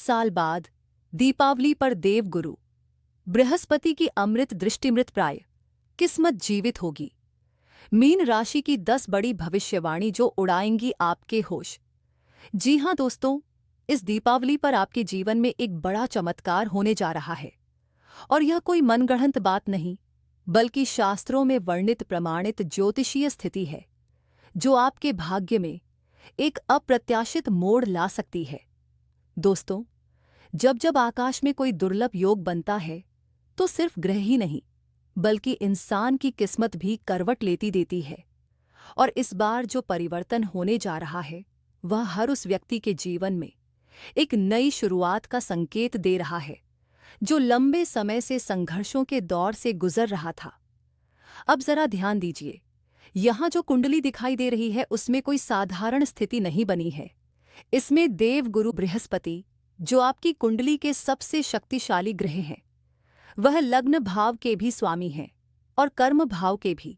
साल बाद दीपावली पर देवगुरु बृहस्पति की अमृत दृष्टिमृत प्राय किस्मत जीवित होगी। मीन राशि की 10 बड़ी भविष्यवाणी जो उड़ाएंगी आपके होश। जी हां दोस्तों, इस दीपावली पर आपके जीवन में एक बड़ा चमत्कार होने जा रहा है और यह कोई मनगढ़ंत बात नहीं, बल्कि शास्त्रों में वर्णित प्रमाणित ज्योतिषीय स्थिति है जो आपके भाग्य में एक अप्रत्याशित मोड़ ला सकती है। दोस्तों, जब जब आकाश में कोई दुर्लभ योग बनता है तो सिर्फ ग्रह ही नहीं बल्कि इंसान की किस्मत भी करवट लेती देती है। और इस बार जो परिवर्तन होने जा रहा है वह हर उस व्यक्ति के जीवन में एक नई शुरुआत का संकेत दे रहा है जो लंबे समय से संघर्षों के दौर से गुजर रहा था। अब जरा ध्यान दीजिए, यहाँ जो कुंडली दिखाई दे रही है उसमें कोई साधारण स्थिति नहीं बनी है। इसमें देवगुरु बृहस्पति, जो आपकी कुंडली के सबसे शक्तिशाली ग्रह हैं, वह लग्न भाव के भी स्वामी हैं और कर्म भाव के भी।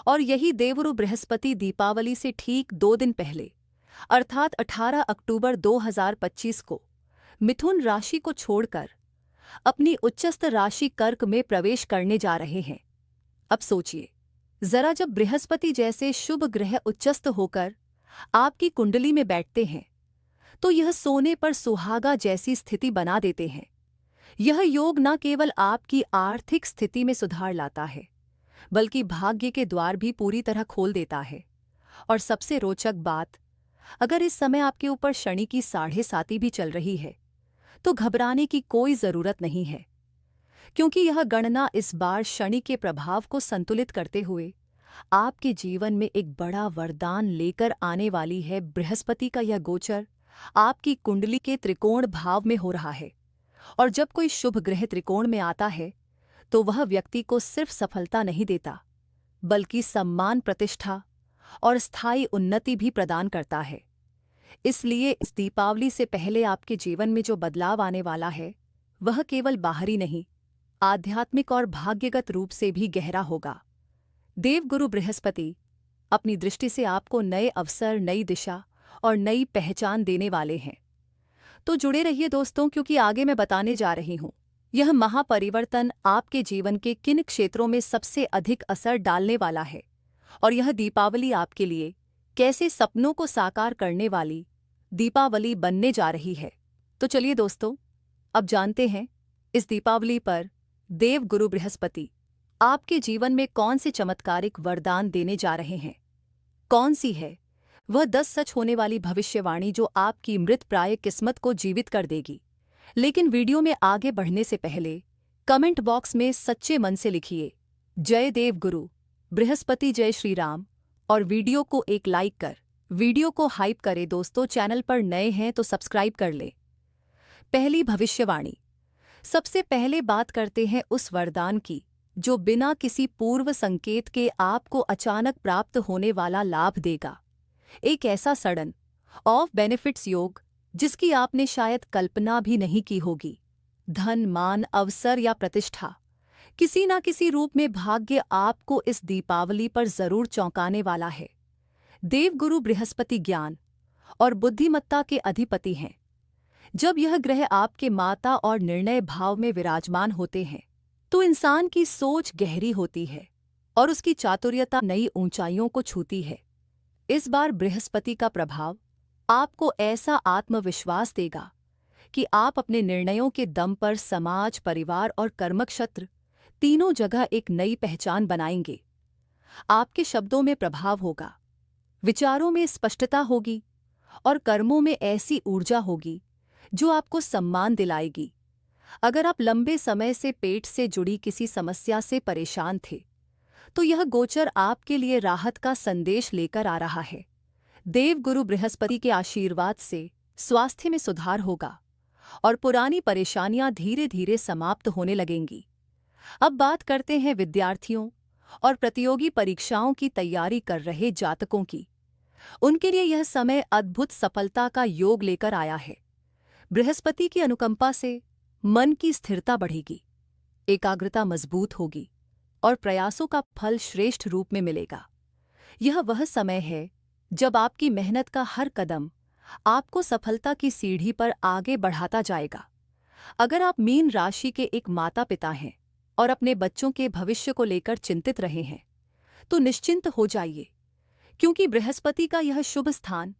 और यही देवगुरु बृहस्पति दीपावली से ठीक 2 दिन पहले अर्थात 18 अक्टूबर 2025 को मिथुन राशि को छोड़कर अपनी उच्चस्थ राशि कर्क में प्रवेश करने जा रहे हैं। अब सोचिए जरा, जब बृहस्पति जैसे शुभ ग्रह उच्चस्थ होकर आपकी कुंडली में बैठते हैं तो यह सोने पर सुहागा जैसी स्थिति बना देते हैं। यह योग न केवल आपकी आर्थिक स्थिति में सुधार लाता है बल्कि भाग्य के द्वार भी पूरी तरह खोल देता है। और सबसे रोचक बात, अगर इस समय आपके ऊपर शनि की 7.5 भी चल रही है तो घबराने की कोई जरूरत नहीं है, क्योंकि यह गणना इस बार शनि के प्रभाव को संतुलित करते हुए आपके जीवन में एक बड़ा वरदान लेकर आने वाली है। बृहस्पति का यह गोचर आपकी कुंडली के त्रिकोण भाव में हो रहा है और जब कोई शुभ ग्रह त्रिकोण में आता है तो वह व्यक्ति को सिर्फ सफलता नहीं देता बल्कि सम्मान, प्रतिष्ठा और स्थायी उन्नति भी प्रदान करता है। इसलिए इस दीपावली से पहले आपके जीवन में जो बदलाव आने वाला है वह केवल बाहरी नहीं, आध्यात्मिक और भाग्यगत रूप से भी गहरा होगा। देवगुरु बृहस्पति अपनी दृष्टि से आपको नए अवसर, नई दिशा और नई पहचान देने वाले हैं। तो जुड़े रहिए दोस्तों, क्योंकि आगे मैं बताने जा रही हूं यह महापरिवर्तन आपके जीवन के किन क्षेत्रों में सबसे अधिक असर डालने वाला है और यह दीपावली आपके लिए कैसे सपनों को साकार करने वाली दीपावली बनने जा रही है। तो चलिए दोस्तों, अब जानते हैं इस दीपावली पर देवगुरु बृहस्पति आपके जीवन में कौन से चमत्कारिक वरदान देने जा रहे हैं। कौन सी है वह 10 सच होने वाली भविष्यवाणी जो आपकी मृत प्राय किस्मत को जीवित कर देगी। लेकिन वीडियो में आगे बढ़ने से पहले कमेंट बॉक्स में सच्चे मन से लिखिए जय देवगुरु बृहस्पति, जय श्री राम, और वीडियो को एक लाइक कर वीडियो को हाइप करे। दोस्तों, चैनल पर नए हैं तो सब्सक्राइब कर ले। पहली भविष्यवाणी। सबसे पहले बात करते हैं उस वरदान की जो बिना किसी पूर्व संकेत के आपको अचानक प्राप्त होने वाला लाभ देगा। एक ऐसा सडन ऑफ बेनिफिट्स योग जिसकी आपने शायद कल्पना भी नहीं की होगी। धन, मान, अवसर या प्रतिष्ठा, किसी न किसी रूप में भाग्य आपको इस दीपावली पर जरूर चौंकाने वाला है। देवगुरु बृहस्पति ज्ञान और बुद्धिमत्ता के अधिपति हैं। जब यह ग्रह आपके माता और निर्णय भाव में विराजमान होते हैं तो इंसान की सोच गहरी होती है और उसकी चातुर्यता नई ऊंचाइयों को छूती है। इस बार बृहस्पति का प्रभाव आपको ऐसा आत्मविश्वास देगा कि आप अपने निर्णयों के दम पर समाज, परिवार और कर्मक्षेत्र तीनों जगह एक नई पहचान बनाएंगे। आपके शब्दों में प्रभाव होगा, विचारों में स्पष्टता होगी और कर्मों में ऐसी ऊर्जा होगी जो आपको सम्मान दिलाएगी। अगर आप लंबे समय से पेट से जुड़ी किसी समस्या से परेशान थे तो यह गोचर आपके लिए राहत का संदेश लेकर आ रहा है। देवगुरु बृहस्पति के आशीर्वाद से स्वास्थ्य में सुधार होगा और पुरानी परेशानियां धीरे धीरे समाप्त होने लगेंगी। अब बात करते हैं विद्यार्थियों और प्रतियोगी परीक्षाओं की तैयारी कर रहे जातकों की। उनके लिए यह समय अद्भुत सफलता का योग लेकर आया है। बृहस्पति की अनुकंपा से मन की स्थिरता बढ़ेगी, एकाग्रता मजबूत होगी और प्रयासों का फल श्रेष्ठ रूप में मिलेगा। यह वह समय है जब आपकी मेहनत का हर कदम आपको सफलता की सीढ़ी पर आगे बढ़ाता जाएगा। अगर आप मीन राशि के एक माता पिता हैं और अपने बच्चों के भविष्य को लेकर चिंतित रहे हैं, तो निश्चिंत हो जाइए, क्योंकि बृहस्पति का यह शुभ स्थान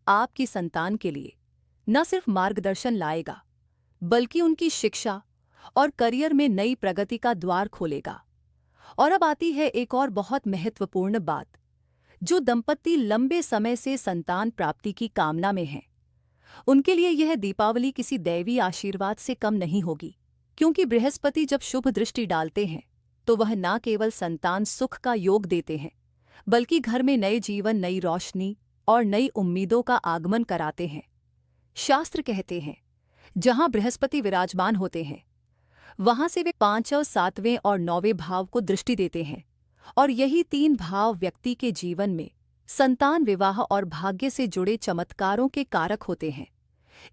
आपकी संतान के लिए न सिर्फ मार्गदर्शन लाएगा, बल्कि उनकी शिक्षा और करियर में नई प्रगति का द्वार खोलेगा। और अब आती है एक और बहुत महत्वपूर्ण बात। जो दंपति लंबे समय से संतान प्राप्ति की कामना में हैं, उनके लिए यह दीपावली किसी दैवी आशीर्वाद से कम नहीं होगी, क्योंकि बृहस्पति जब शुभ दृष्टि डालते हैं तो वह न केवल संतान सुख का योग देते हैं, बल्कि घर में नए जीवन, नई रोशनी और नई उम्मीदों का आगमन कराते हैं। शास्त्र कहते हैं, जहां बृहस्पति विराजमान होते हैं वहां से वे 5, 7वें और 9वें भाव को दृष्टि देते हैं, और यही 3 भाव व्यक्ति के जीवन में संतान, विवाह और भाग्य से जुड़े चमत्कारों के कारक होते हैं।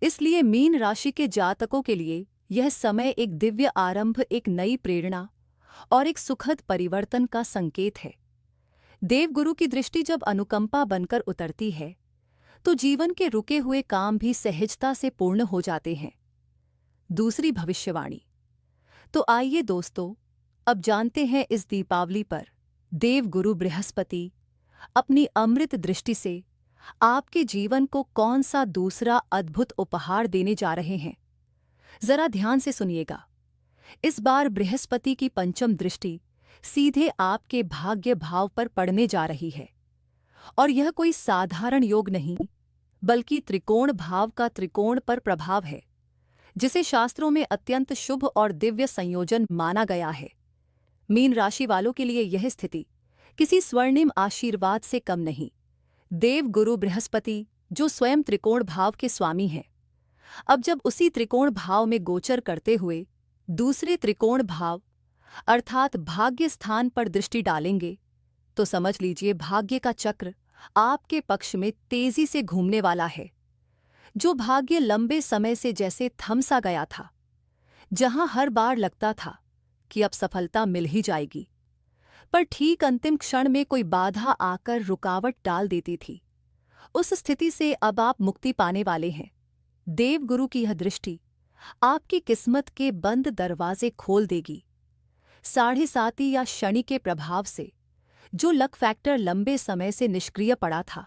इसलिए मीन राशि के जातकों के लिए यह समय एक दिव्य आरंभ, एक नई प्रेरणा और एक सुखद परिवर्तन का संकेत है। देवगुरु की दृष्टि जब अनुकंपा बनकर उतरती है, तो जीवन के रुके हुए काम भी सहजता से पूर्ण हो जाते हैं। दूसरी भविष्यवाणी। तो आइए दोस्तों, अब जानते हैं इस दीपावली पर देवगुरु बृहस्पति अपनी अमृत दृष्टि से आपके जीवन को कौन सा दूसरा अद्भुत उपहार देने जा रहे हैं। जरा ध्यान से सुनिएगा। इस बार बृहस्पति की पंचम दृष्टि सीधे आपके भाग्य भाव पर पड़ने जा रही है, और यह कोई साधारण योग नहीं, बल्कि त्रिकोण भाव का त्रिकोण पर प्रभाव है, जिसे शास्त्रों में अत्यंत शुभ और दिव्य संयोजन माना गया है। मीन राशि वालों के लिए यह स्थिति किसी स्वर्णिम आशीर्वाद से कम नहीं। देवगुरु बृहस्पति, जो स्वयं त्रिकोण भाव के स्वामी हैं, अब जब उसी त्रिकोण भाव में गोचर करते हुए दूसरे त्रिकोण भाव अर्थात भाग्य स्थान पर दृष्टि डालेंगे, तो समझ लीजिए भाग्य का चक्र आपके पक्ष में तेजी से घूमने वाला है। जो भाग्य लंबे समय से जैसे थम सा गया था, जहां हर बार लगता था कि अब सफलता मिल ही जाएगी, पर ठीक अंतिम क्षण में कोई बाधा आकर रुकावट डाल देती थी, उस स्थिति से अब आप मुक्ति पाने वाले हैं। देवगुरु की यह दृष्टि आपकी किस्मत के बंद दरवाजे खोल देगी। 7.5 या शनि के प्रभाव से जो लक फैक्टर लंबे समय से निष्क्रिय पड़ा था,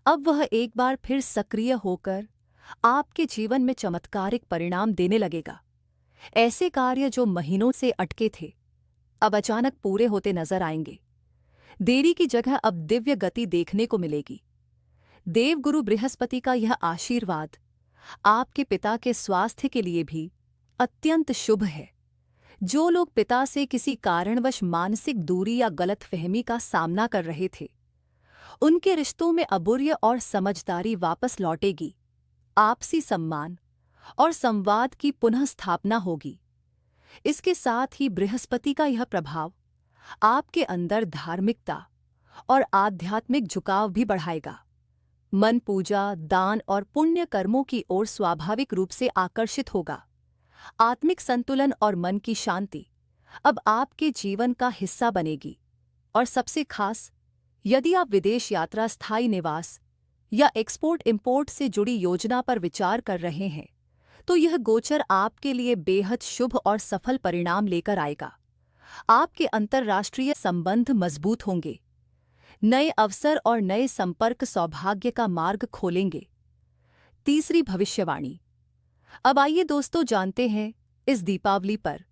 अब वह एक बार फिर सक्रिय होकर आपके जीवन में चमत्कारिक परिणाम देने लगेगा। ऐसे कार्य जो महीनों से अटके थे, अब अचानक पूरे होते नजर आएंगे। देरी की जगह अब दिव्य गति देखने को मिलेगी। देवगुरु बृहस्पति का यह आशीर्वाद आपके पिता के स्वास्थ्य के लिए भी अत्यंत शुभ है। जो लोग पिता से किसी कारणवश मानसिक दूरी या गलतफहमी का सामना कर रहे थे, उनके रिश्तों में अबूर्य और समझदारी वापस लौटेगी। आपसी सम्मान और संवाद की पुनः स्थापना होगी। इसके साथ ही बृहस्पति का यह प्रभाव आपके अंदर धार्मिकता और आध्यात्मिक झुकाव भी बढ़ाएगा। मन पूजा, दान और पुण्य कर्मों की ओर स्वाभाविक रूप से आकर्षित होगा। आत्मिक संतुलन और मन की शांति अब आपके जीवन का हिस्सा बनेगी। और सबसे खास, यदि आप विदेश यात्रा, स्थायी निवास या एक्सपोर्ट इंपोर्ट से जुड़ी योजना पर विचार कर रहे हैं, तो यह गोचर आपके लिए बेहद शुभ और सफल परिणाम लेकर आएगा। आपके अंतर्राष्ट्रीय संबंध मजबूत होंगे। नए अवसर और नए संपर्क सौभाग्य का मार्ग खोलेंगे। तीसरी भविष्यवाणी। अब आइए दोस्तों, जानते हैं इस दीपावली पर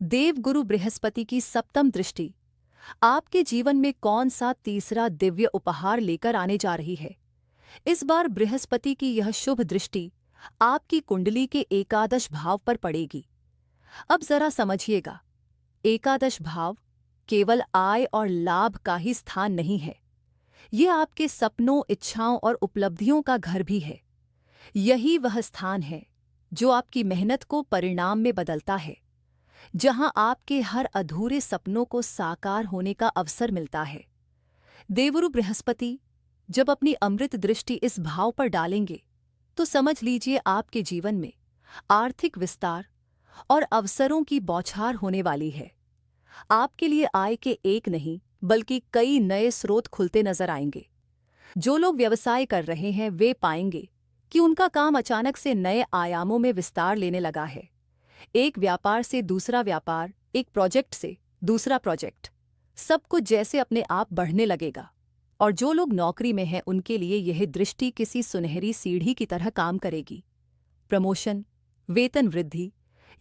देवगुरु बृहस्पति की सप्तम दृष्टि आपके जीवन में कौन सा तीसरा दिव्य उपहार लेकर आने जा रही है। इस बार बृहस्पति की यह शुभ दृष्टि आपकी कुंडली के एकादश भाव पर पड़ेगी। अब जरा समझिएगा, एकादश भाव केवल आय और लाभ का ही स्थान नहीं है, यह आपके सपनों, इच्छाओं और उपलब्धियों का घर भी है। यही वह स्थान है जो आपकी मेहनत को परिणाम में बदलता है, जहां आपके हर अधूरे सपनों को साकार होने का अवसर मिलता है। देवगुरु बृहस्पति जब अपनी अमृत दृष्टि इस भाव पर डालेंगे, तो समझ लीजिए आपके जीवन में आर्थिक विस्तार और अवसरों की बौछार होने वाली है। आपके लिए आय के एक नहीं बल्कि कई नए स्रोत खुलते नजर आएंगे। जो लोग व्यवसाय कर रहे हैं, वे पाएंगे कि उनका काम अचानक से नए आयामों में विस्तार लेने लगा है। एक व्यापार से दूसरा व्यापार, एक प्रोजेक्ट से दूसरा प्रोजेक्ट, सब कुछ जैसे अपने आप बढ़ने लगेगा। और जो लोग नौकरी में हैं उनके लिए यह दृष्टि किसी सुनहरी सीढ़ी की तरह काम करेगी। प्रमोशन, वेतन वृद्धि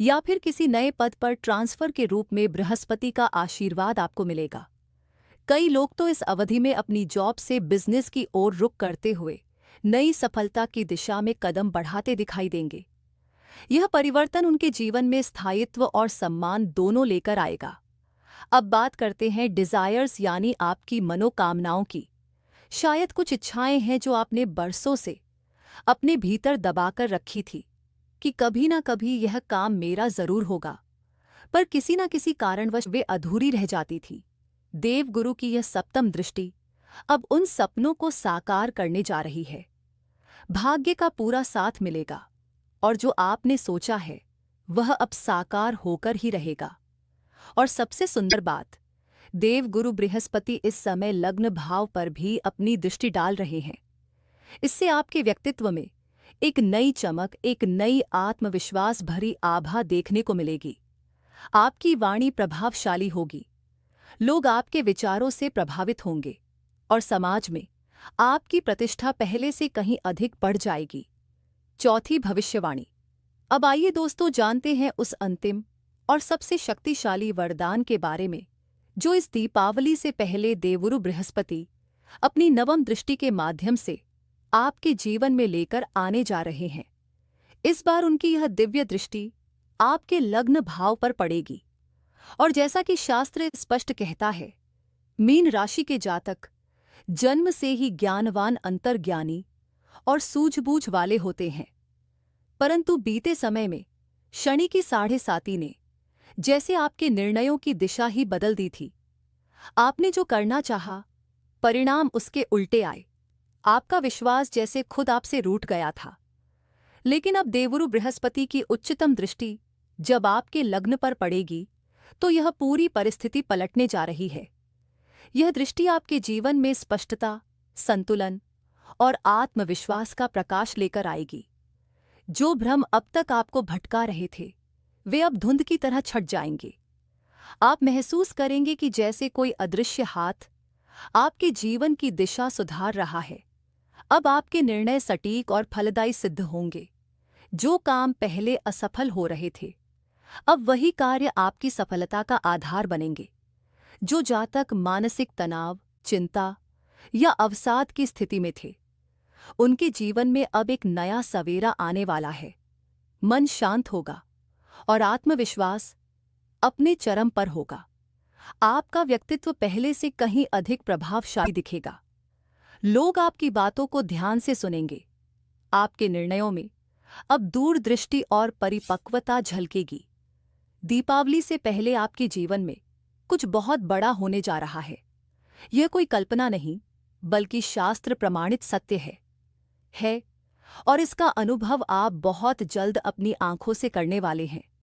या फिर किसी नए पद पर ट्रांसफर के रूप में बृहस्पति का आशीर्वाद आपको मिलेगा। कई लोग तो इस अवधि में अपनी जॉब से बिजनेस की ओर रुख करते हुए नई सफलता की दिशा में कदम बढ़ाते दिखाई देंगे। यह परिवर्तन उनके जीवन में स्थायित्व और सम्मान दोनों लेकर आएगा। अब बात करते हैं डिजायर्स यानी आपकी मनोकामनाओं की। शायद कुछ इच्छाएं हैं जो आपने बरसों से अपने भीतर दबाकर रखी थी कि कभी ना कभी यह काम मेरा जरूर होगा, पर किसी न किसी कारणवश वे अधूरी रह जाती थी। देवगुरु की यह सप्तम दृष्टि अब उन सपनों को साकार करने जा रही है। भाग्य का पूरा साथ मिलेगा और जो आपने सोचा है वह अब साकार होकर ही रहेगा। और सबसे सुंदर बात, देवगुरु बृहस्पति इस समय लग्न भाव पर भी अपनी दृष्टि डाल रहे हैं। इससे आपके व्यक्तित्व में एक नई चमक, एक नई आत्मविश्वास भरी आभा देखने को मिलेगी। आपकी वाणी प्रभावशाली होगी, लोग आपके विचारों से प्रभावित होंगे और समाज में आपकी प्रतिष्ठा पहले से कहीं अधिक बढ़ जाएगी। चौथी भविष्यवाणी। अब आइए दोस्तों जानते हैं उस अंतिम और सबसे शक्तिशाली वरदान के बारे में जो इस दीपावली से पहले देवगुरु बृहस्पति अपनी नवम दृष्टि के माध्यम से आपके जीवन में लेकर आने जा रहे हैं। इस बार उनकी यह दिव्य दृष्टि आपके लग्न भाव पर पड़ेगी और जैसा कि शास्त्र स्पष्ट कहता है, मीन राशि के जातक जन्म से ही ज्ञानवान, अंतर्ज्ञानी और सूझबूझ वाले होते हैं। परंतु बीते समय में शनि की 7.5 ने जैसे आपके निर्णयों की दिशा ही बदल दी थी। आपने जो करना चाहा, परिणाम उसके उल्टे आए। आपका विश्वास जैसे खुद आपसे रूठ गया था। लेकिन अब देवगुरु बृहस्पति की उच्चतम दृष्टि जब आपके लग्न पर पड़ेगी तो यह पूरी परिस्थिति पलटने जा रही है। यह दृष्टि आपके जीवन में स्पष्टता, संतुलन और आत्मविश्वास का प्रकाश लेकर आएगी। जो भ्रम अब तक आपको भटका रहे थे वे अब धुंध की तरह छट जाएंगे। आप महसूस करेंगे कि जैसे कोई अदृश्य हाथ आपके जीवन की दिशा सुधार रहा है। अब आपके निर्णय सटीक और फलदायी सिद्ध होंगे। जो काम पहले असफल हो रहे थे अब वही कार्य आपकी सफलता का आधार बनेंगे। जो जातक मानसिक तनाव, चिंता या अवसाद की स्थिति में थे उनके जीवन में अब एक नया सवेरा आने वाला है। मन शांत होगा और आत्मविश्वास अपने चरम पर होगा। आपका व्यक्तित्व पहले से कहीं अधिक प्रभावशाली दिखेगा। लोग आपकी बातों को ध्यान से सुनेंगे। आपके निर्णयों में अब दूरदृष्टि और परिपक्वता झलकेगी। दीपावली से पहले आपके जीवन में कुछ बहुत बड़ा होने जा रहा है। यह कोई कल्पना नहीं बल्कि शास्त्र प्रमाणित सत्य है और इसका अनुभव आप बहुत जल्द अपनी आंखों से करने वाले हैं।